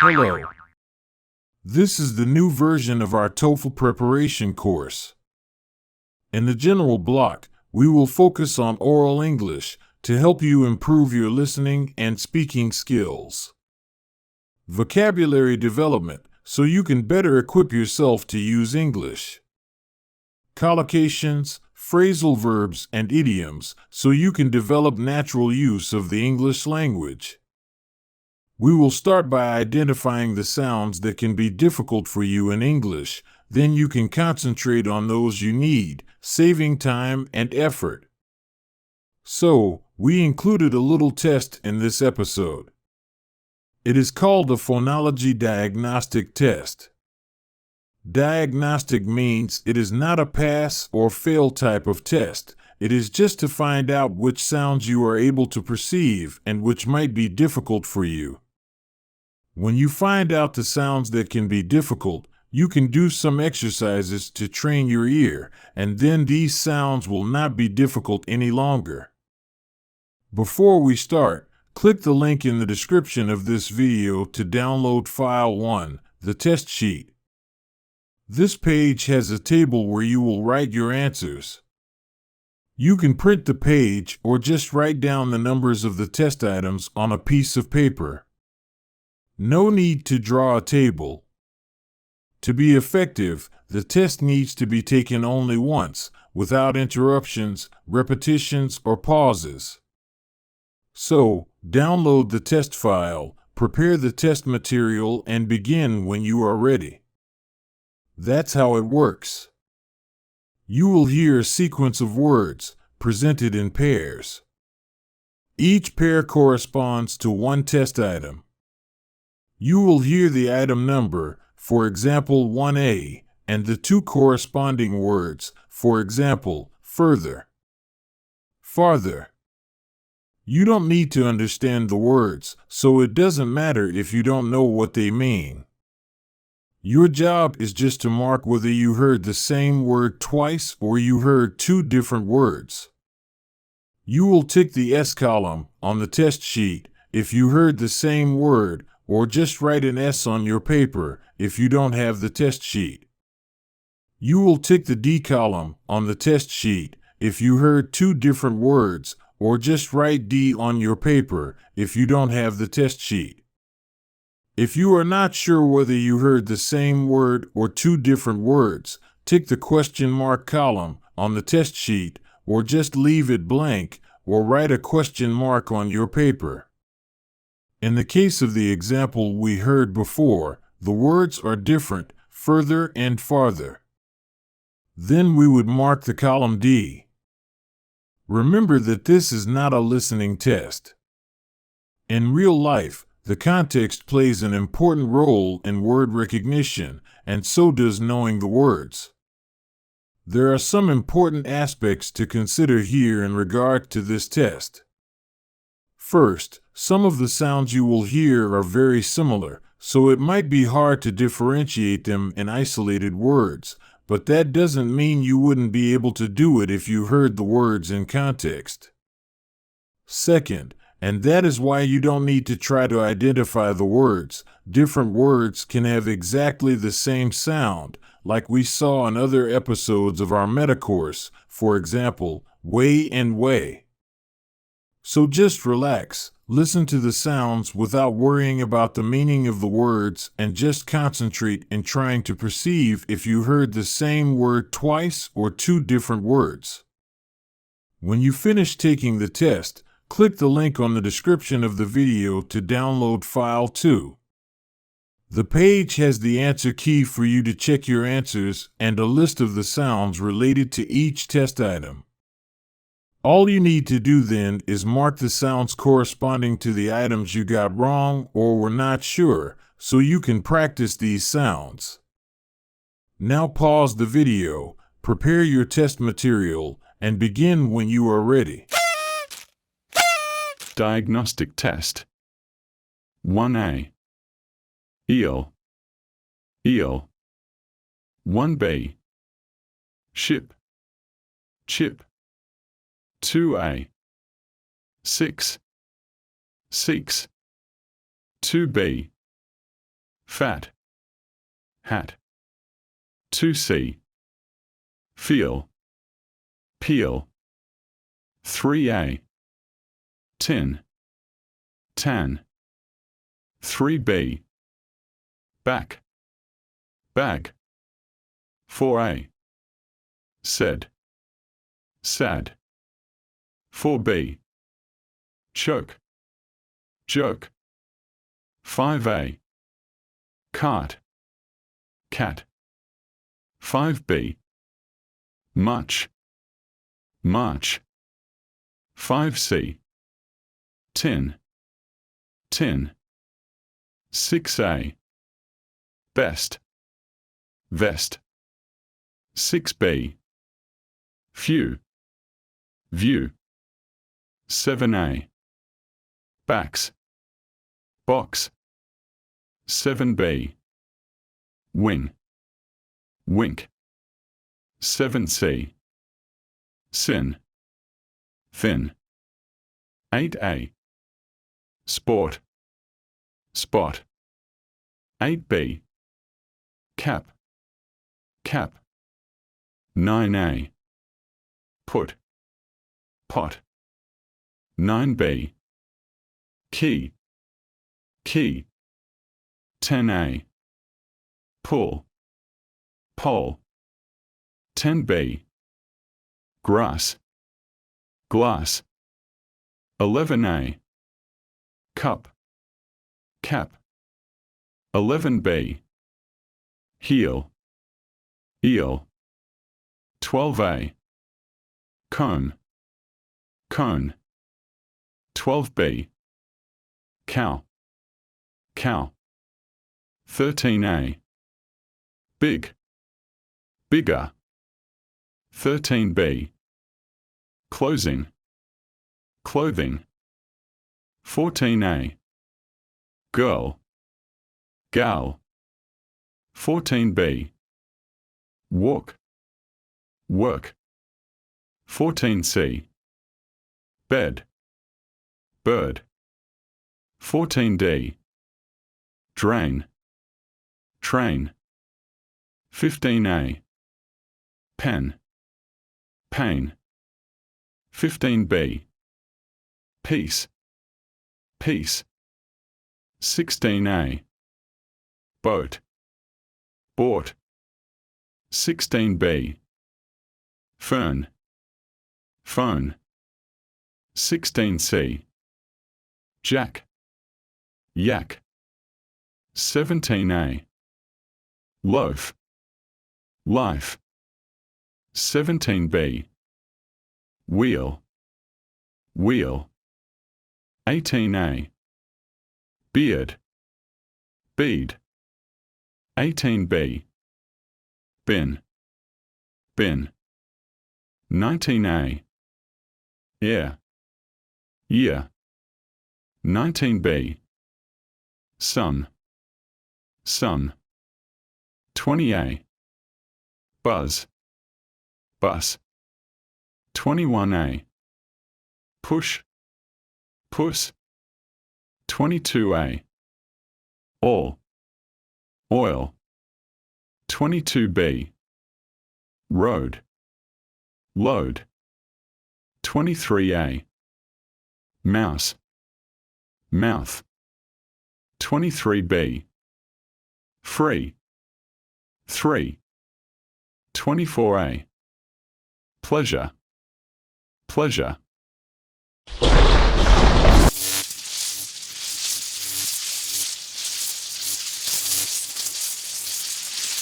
Hello. This is the new version of our TOEFL preparation course. In the general block, we will focus on oral English to help you improve your listening and speaking skills. Vocabulary development so you can better equip yourself to use English. Collocations, phrasal verbs, and idioms so you can develop natural use of the English language. We will start by identifying the sounds that can be difficult for you in English, then you can concentrate on those you need, saving time and effort. So, we included a little test in this episode. It is called the Phonology Diagnostic Test. Diagnostic means it is not a pass or fail type of test. It is just to find out which sounds you are able to perceive and which might be difficult for you. When you find out the sounds that can be difficult, you can do some exercises to train your ear, and then these sounds will not be difficult any longer. Before we start, click the link in the description of this video to download File 1, the test sheet. This page has a table where you will write your answers. You can print the page or just write down the numbers of the test items on a piece of paper. No need to draw a table. To be effective, the test needs to be taken only once, without interruptions, repetitions, or pauses. So, download the test file, prepare the test material, and begin when you are ready. That's how it works. You will hear a sequence of words, presented in pairs. Each pair corresponds to one test item. You will hear the item number, for example 1A, and the two corresponding words, for example, further, farther. You don't need to understand the words, so it doesn't matter if you don't know what they mean. Your job is just to mark whether you heard the same word twice or you heard two different words. You will tick the S column on the test sheet if you heard the same word, or just write an S on your paper if you don't have the test sheet. You will tick the D column on the test sheet if you heard two different words, or just write D on your paper if you don't have the test sheet. If you are not sure whether you heard the same word or two different words, tick the question mark column on the test sheet, or just leave it blank, or write a question mark on your paper. In the case of the example we heard before, the words are different, further and farther. Then we would mark the column D. Remember that this is not a listening test. In real life, the context plays an important role in word recognition, and so does knowing the words. There are some important aspects to consider here in regard to this test. First, some of the sounds you will hear are very similar, so it might be hard to differentiate them in isolated words, but that doesn't mean you wouldn't be able to do it if you heard the words in context. Second, and that is why you don't need to try to identify the words, different words can have exactly the same sound, like we saw in other episodes of our meta course, for example, way and way. So just relax, listen to the sounds without worrying about the meaning of the words, and just concentrate in trying to perceive if you heard the same word twice or two different words. When you finish taking the test, click the link on the description of the video to download File 2. The page has the answer key for you to check your answers and a list of the sounds related to each test item. All you need to do then is mark the sounds corresponding to the items you got wrong or were not sure, so you can practice these sounds. Now pause the video, prepare your test material, and begin when you are ready. Diagnostic test. 1A. Eel. Eel. 1B. Ship. Chip. 2A. 6. 2B. fat, hat. 2C, feel, peel. 3A, tin, tan. 3B, back, bag. 4A, said, sad. 4B, choke, joke. 5A, cart, cat. 5B, much, march. 5C, tin, tin. 6A, best, vest. 6B, few, view. 7A, backs, box. 7B, wing, wink. 7C, sin, thin. 8A, sport, spot. 8B, cap, cap. 9A, put, pot. 9B, key, key. 10A, pull, pole. 10B, grass, glass. 11A, cup, cap. 11B, heel, eel. 12A, comb, cone. 12B, cow, cow. 13A, big, bigger. 13B, closing, clothing. 14A, girl, gal. 14B, walk, work. 14C, bed, bird. 14D, drain, train. 15A, pen, pain. 15B, peace, peace. 16A, boat, bought. 16B, fern, phone. 16C, jack, yak. 17A, loaf, life. 17B, wheel, wheel. 18A, beard, bead. 18B, bin, bin. 19A, ear, year. 19B, sun, sun. 20A, buzz, bus. 21A, push, puss. 22A, all, oil. 22B, road, load. 23A, mouse, mouth. 23B, free, 3. 24A, pleasure, pleasure.